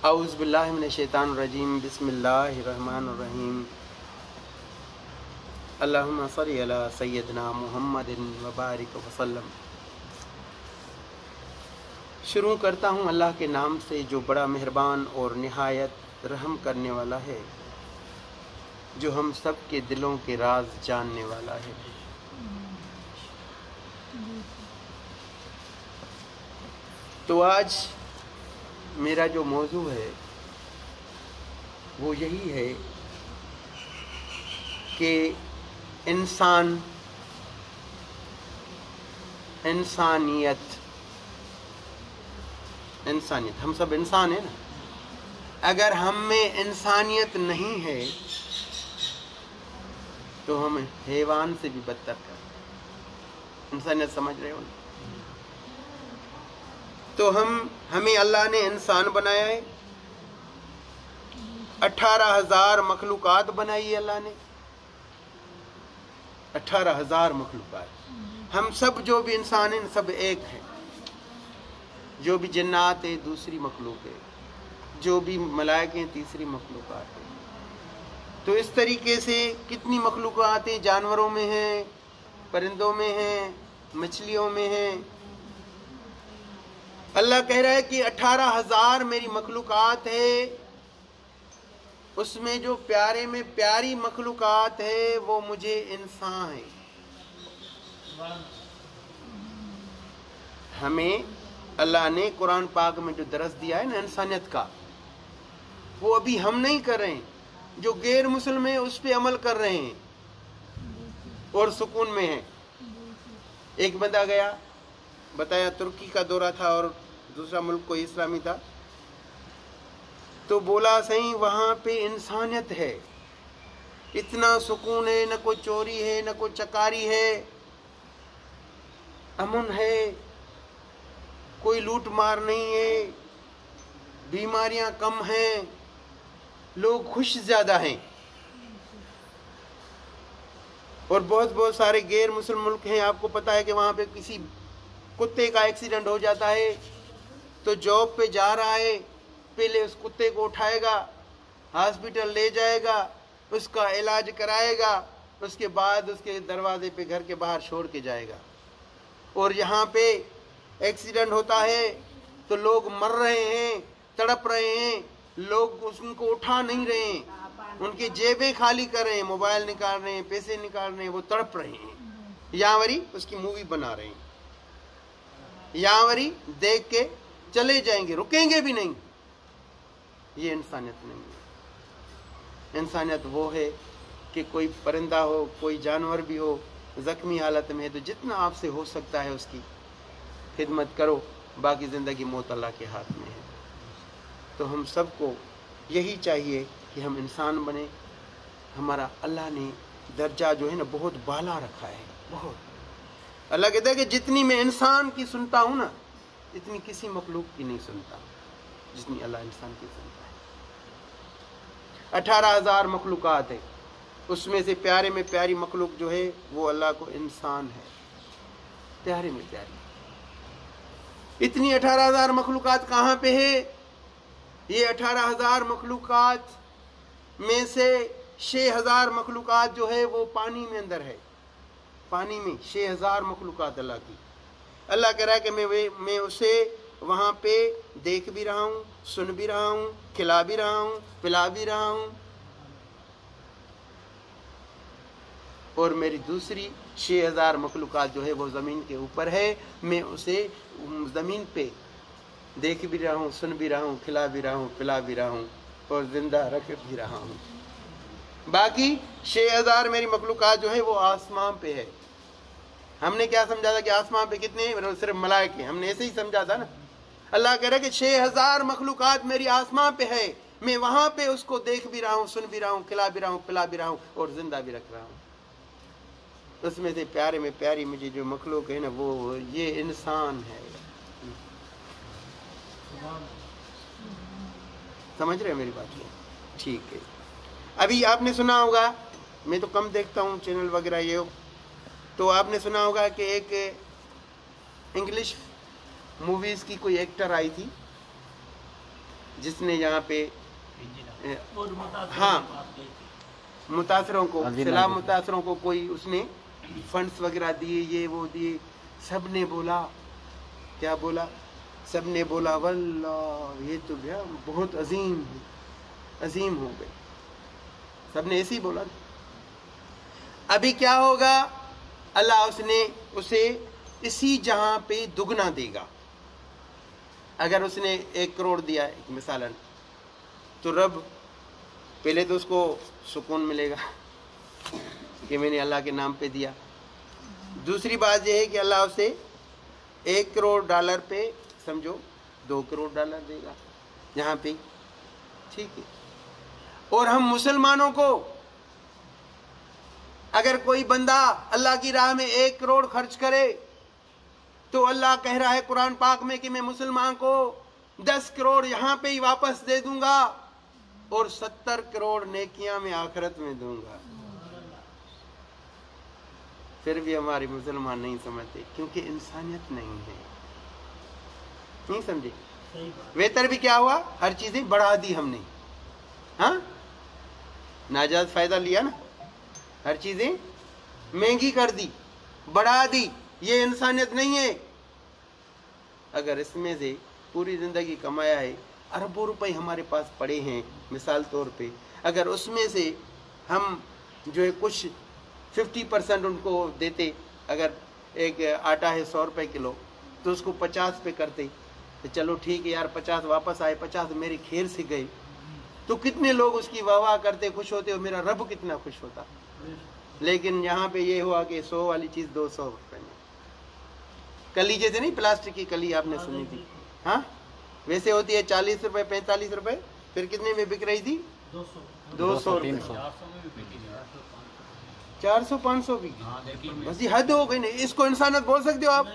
اعوذ باللہ من الشیطان الرجیم، بسم اللہ الرحمن الرحیم۔ اللہم صلی علی سیدنا محمد وبارک وسلم۔ شروع کرتا ہوں اللہ کے نام سے جو بڑا مہربان اور نہایت رحم کرنے والا ہے، جو ہم سب کے دلوں کے راز جاننے والا ہے۔ تو آج میرا جو موضوع ہے وہ یہی ہے کہ انسانیت ہم سب انسان ہیں نا۔ اگر ہم میں انسانیت نہیں ہے تو ہم حیوان سے بھی بدتر کر انسانیت سمجھ رہے ہو نا؟ تو ہمیں اللہ نے انسان بنایا ہے، 18,000 مخلوقات بنائی ہے اللہ نے، 18,000 مخلوقات۔ ہم سب جو بھی انسان ہیں سب ایک ہیں، جو بھی جنات ہے دوسری مخلوق ہے، جو بھی ملائکے ہیں تیسری مخلوقات ہے۔ تو اس طریقے سے کتنی مخلوقات ہیں، جانوروں میں ہیں، پرندوں میں ہیں، مچھلیوں میں ہیں۔ اللہ کہہ رہا ہے کہ 18,000 میری مخلوقات ہے، اس میں جو پیارے میں پیاری مخلوقات ہے وہ مجھے انسان ہے۔ ہمیں اللہ نے قرآن پاک میں جو درس دیا ہے نا انسانیت کا، وہ ابھی ہم نہیں کر رہے ہیں، جو غیر مسلم ہیں اس پہ عمل کر رہے ہیں اور سکون میں ہیں۔ ایک بندہ گیا، بتایا ترکی کا دورہ تھا اور دوسرا ملک کوئی اسلامی تھا، تو بولا صحیح وہاں پہ انسانیت ہے، اتنا سکون ہے، نہ کوئی چوری ہے، نہ کوئی چکاری ہے، امن ہے، کوئی لوٹ مار نہیں ہے، بیماریاں کم ہیں، لوگ خوش زیادہ ہیں۔ اور بہت سارے غیر مسلم ملک ہیں، آپ کو پتا ہے کہ وہاں پہ کسی کتے کا ایکسیڈنٹ ہو جاتا ہے تو جاب پہ جا رہا ہے، پہلے اس کتے کو اٹھائے گا، ہاسپٹل لے جائے گا، اس کا علاج کرائے گا، اس کے بعد اس کے دروازے پہ گھر کے باہر چھوڑ کے جائے گا۔ اور یہاں پہ ایکسیڈنٹ ہوتا ہے تو لوگ مر رہے ہیں، تڑپ رہے ہیں، لوگ ان کو اٹھا نہیں رہے ہیں، ان کی جیبیں خالی کر رہے ہیں، موبائل نکال رہے ہیں، پیسے نکال رہے ہیں، وہ تڑپ رہے ہیں، یہاں وری اس کی مووی بنا رہے ہیں، یہاں وری دیکھ کے چلے جائیں گے، رکیں گے بھی نہیں۔ یہ انسانیت نہیں ہے۔ انسانیت وہ ہے کہ کوئی پرندہ ہو، کوئی جانور بھی ہو، زخمی حالت میں ہے تو جتنا آپ سے ہو سکتا ہے اس کی خدمت کرو، باقی زندگی موت اللہ کے ہاتھ میں ہے۔ تو ہم سب کو یہی چاہیے کہ ہم انسان بنیں۔ ہمارا اللہ نے درجہ جو ہے نا بہت بالا رکھا ہے، بہت۔ اللہ کہتا ہے کہ جتنی میں انسان کی سنتا ہوں نا اتنی کسی مخلوق کی نہیں سنتا جتنی اللہ انسان کی سنتا ہے۔ 18,000 مخلوقات ہے، اس میں سے پیارے میں پیاری مخلوق جو ہے وہ اللہ کو انسان ہے، پیارے میں پیاری۔ اتنی 18,000 مخلوقات کہاں پہ ہے؟ یہ 18,000 مخلوقات میں سے 6,000 مخلوقات جو ہے وہ پانی میں اندر ہے، پانی میں 6,000 مخلوقات اللہ کی۔ اللہ کہہ رہا ہے کہ میں اسے وہاں پہ دیکھ بھی رہا ہوں، سن بھی رہا ہوں، کھلا بھی رہا ہوں، پلا بھی رہا ہوں۔ اور میری دوسری 6,000 مخلوقات جو ہے وہ زمین کے اوپر ہے، میں اسے زمین پہ دیکھ بھی رہا ہوں، سن بھی رہا ہوں، کھلا بھی رہا ہوں، پلا بھی رہا ہوں اور زندہ رکھ بھی رہا ہوں۔ باقی 6,000 میری مخلوقات جو ہے وہ آسمان پہ ہے۔ ہم نے کیا سمجھا تھا کہ آسمان پہ کتنے ہیں؟ صرف ملائکے، ہم نے ایسے ہی سمجھا تھا نا۔ اللہ کہہ رہا ہے کہ 6,000 مخلوقات میری آسمان پہ ہے، میں وہاں پہ اس کو دیکھ بھی رہا ہوں، سن بھی رہا ہوں، کھلا بھی رہا ہوں، پلا بھی رہا ہوں اور زندہ بھی رکھ رہا ہوں۔ اس میں سے پیارے میں پیاری مجھے جو مخلوق ہے نا وہ یہ انسان ہے۔ سمجھ رہے میری بات؟ ٹھیک ہے۔ ابھی آپ نے سنا ہوگا، میں تو کم دیکھتا ہوں چینل وغیرہ یہ، تو آپ نے سنا ہوگا کہ ایک انگلش موویز کی کوئی ایکٹر آئی تھی، جس نے یہاں پہ ہاں متاثروں کو سیلاب متاثروں کو کوئی اس نے فنڈس وغیرہ دیے، یہ وہ دیے، سب نے بولا کیا بولا؟ سب نے بولا واللہ یہ تو بھیا بہت عظیم ہو گئے، سب نے ایسے ہی بولا۔ ابھی کیا ہوگا؟ اللہ اسے اسی جہاں پہ دگنا دے گا۔ اگر اس نے 1 کروڑ دیا ہے مثالاً، تو رب پہلے تو اس کو سکون ملے گا کہ میں نے اللہ کے نام پہ دیا۔ دوسری بات یہ ہے کہ اللہ اسے $1 کروڑ پہ سمجھو $2 کروڑ دے گا یہاں پہ، ٹھیک ہے۔ اور ہم مسلمانوں کو اگر کوئی بندہ اللہ کی راہ میں 1 کروڑ خرچ کرے تو اللہ کہہ رہا ہے قرآن پاک میں کہ میں مسلمان کو 10 کروڑ یہاں پہ ہی واپس دے دوں گا اور 70 کروڑ نیکیاں میں آخرت میں دوں گا۔ پھر بھی ہمارے مسلمان نہیں سمجھتے کیونکہ انسانیت نہیں ہے، نہیں سمجھے؟ بہتر بھی کیا ہوا؟ ہر چیزیں بڑھا دی ہم نے، ہاں ناجائز فائدہ لیا نا، ہر چیزیں مہنگی کر دی، بڑھا دی، یہ انسانیت نہیں ہے۔ اگر اس میں سے پوری زندگی کمایا ہے، اربوں روپے ہمارے پاس پڑے ہیں مثال طور پہ، اگر اس میں سے ہم جو ہے کچھ 50% ان کو دیتے، اگر ایک آٹا ہے 100 روپے کلو تو اس کو 50 پہ کرتے، تو چلو ٹھیک ہے یار 50 واپس آئے، 50 میرے کھیر سے گئے، تو کتنے لوگ اس کی واہ واہ کرتے، خوش ہوتے، اور میرا رب کتنا خوش ہوتا۔ لیکن یہاں پہ یہ ہوا کہ 100 والی چیز 200 روپے میں، کلی جیسے نہیں، پلاسٹک کی کلی آپ نے سنی تھی، ہاں ویسے ہوتی ہے 40 روپے 45 روپے، پھر کتنے میں بک رہی تھی؟ 200 روپے، 400 500 بھی، بس یہ حد ہو گئی نہیں۔ اس کو انسانیت بول سکتے ہو آپ؟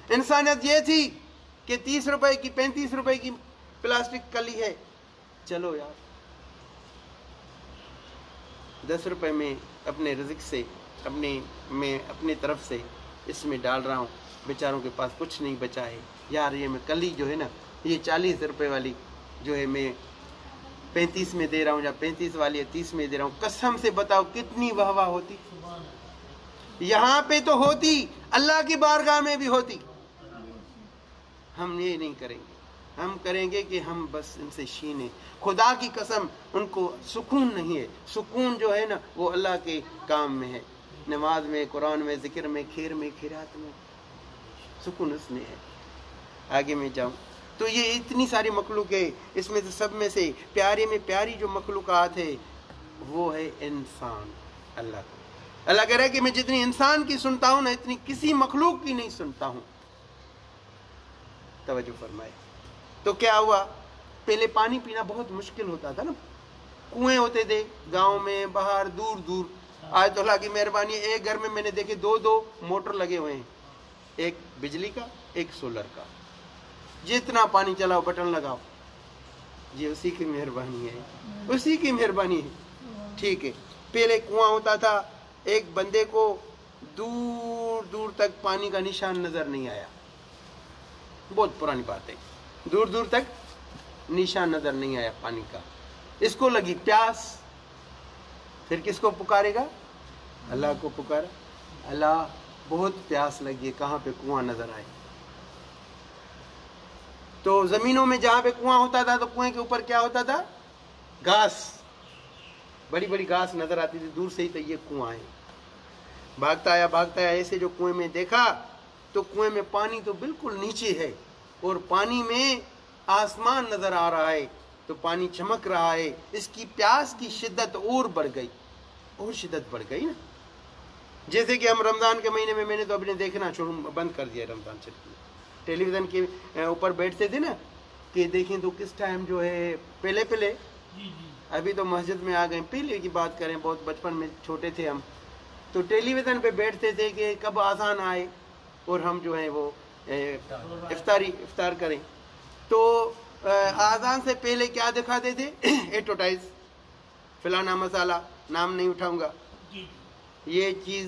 انسانیت یہ تھی کہ 30 روپے کی 35 روپے کی پلاسٹک کلی ہے، چلو یار 10 روپے میں اپنے رزق سے میں اپنے طرف سے اس میں ڈال رہا ہوں، بیچاروں کے پاس کچھ نہیں بچا ہے یار، یہ میں کلی جو ہے نا، یہ 40 روپے والی جو ہے میں 35 میں دے رہا ہوں، یا 35 والی 30 میں دے رہا ہوں، قسم سے بتاؤ کتنی واہ واہ ہوتی، یہاں پہ تو ہوتی، اللہ کی بارگاہ میں بھی ہوتی۔ ہم یہ نہیں کریں گے، ہم کریں گے کہ ہم بس ان سے چھینیں۔ خدا کی قسم ان کو سکون نہیں ہے، سکون جو ہے نا وہ اللہ کے کام میں ہے، نماز میں، قرآن میں، ذکر میں، خیر میں، خیرات میں، سکون اس میں ہے۔ آگے میں جاؤں تو یہ اتنی ساری مخلوق ہے، اس میں سے سب میں سے پیاری میں پیاری جو مخلوقات ہے وہ ہے انسان۔ اللہ کو اللہ کہہ رہا ہے کہ میں جتنی انسان کی سنتا ہوں نا، اتنی کسی مخلوق کی نہیں سنتا ہوں۔ توجہ فرمائے۔ تو کیا ہوا؟ پہلے پانی پینا بہت مشکل ہوتا تھا نا، کنویں ہوتے تھے گاؤں میں، باہر دور دور۔ آج تو اللہ کی مہربانی، ایک گھر میں نے دیکھے 2 موٹر لگے ہوئے ہیں، ایک بجلی کا ایک سولر کا، جتنا پانی چلاؤ بٹن لگاؤ، یہ اسی کی مہربانی ہے، اسی کی مہربانی ہے، ٹھیک ہے۔ پہلے کنواں ہوتا تھا، ایک بندے کو دور دور تک پانی کا نشان نظر نہیں آیا، بہت پرانی بات ہے، دور دور تک نشان نظر نہیں آیا پانی کا۔ اس کو لگی پیاس، پھر کس کو پکارے گا؟ اللہ کو پکارا، اللہ بہت پیاس لگی ہے، کہاں پہ کنواں نظر آئے۔ تو زمینوں میں جہاں پہ کنواں ہوتا تھا تو کنویں کے اوپر کیا ہوتا تھا؟ گھاس، بڑی بڑی گھاس نظر آتی تھی دور سے ہی، تو یہ کنواں ہے۔ بھاگتا آیا ایسے جو کنویں میں دیکھا تو کنویں میں پانی تو بالکل نیچے ہے، اور پانی میں آسمان نظر آ رہا ہے، تو پانی چمک رہا ہے۔ اس کی پیاس کی شدت اور بڑھ گئی، اور شدت بڑھ گئی نا۔ جیسے کہ ہم رمضان کے مہینے میں نے تو اپنے دیکھنا بند کر دیا، رمضان شریف ٹیلی ویژن کے اوپر بیٹھتے تھے نا کہ دیکھیں تو کس ٹائم جو ہے، پہلے ابھی تو مسجد میں آ گئے، پہلے کی بات کریں، بہت بچپن میں چھوٹے تھے ہم، تو ٹیلی ویژن پہ بیٹھتے تھے کہ کب آذان آئے اور ہم جو ہے وہ افطار کریں۔ تو آذان سے پہلے کیا دکھاتے تھے؟ ایڈورٹائز، فلانا مسالہ، نام نہیں اٹھاؤں گا، یہ چیز،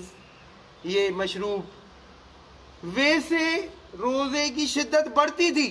یہ مشروب۔ ویسے روزے کی شدت بڑھتی تھی،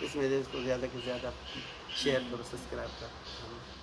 اس وجہ سے اس کو زیادہ سے زیادہ شیئر کرو، سبسکرائب کرو.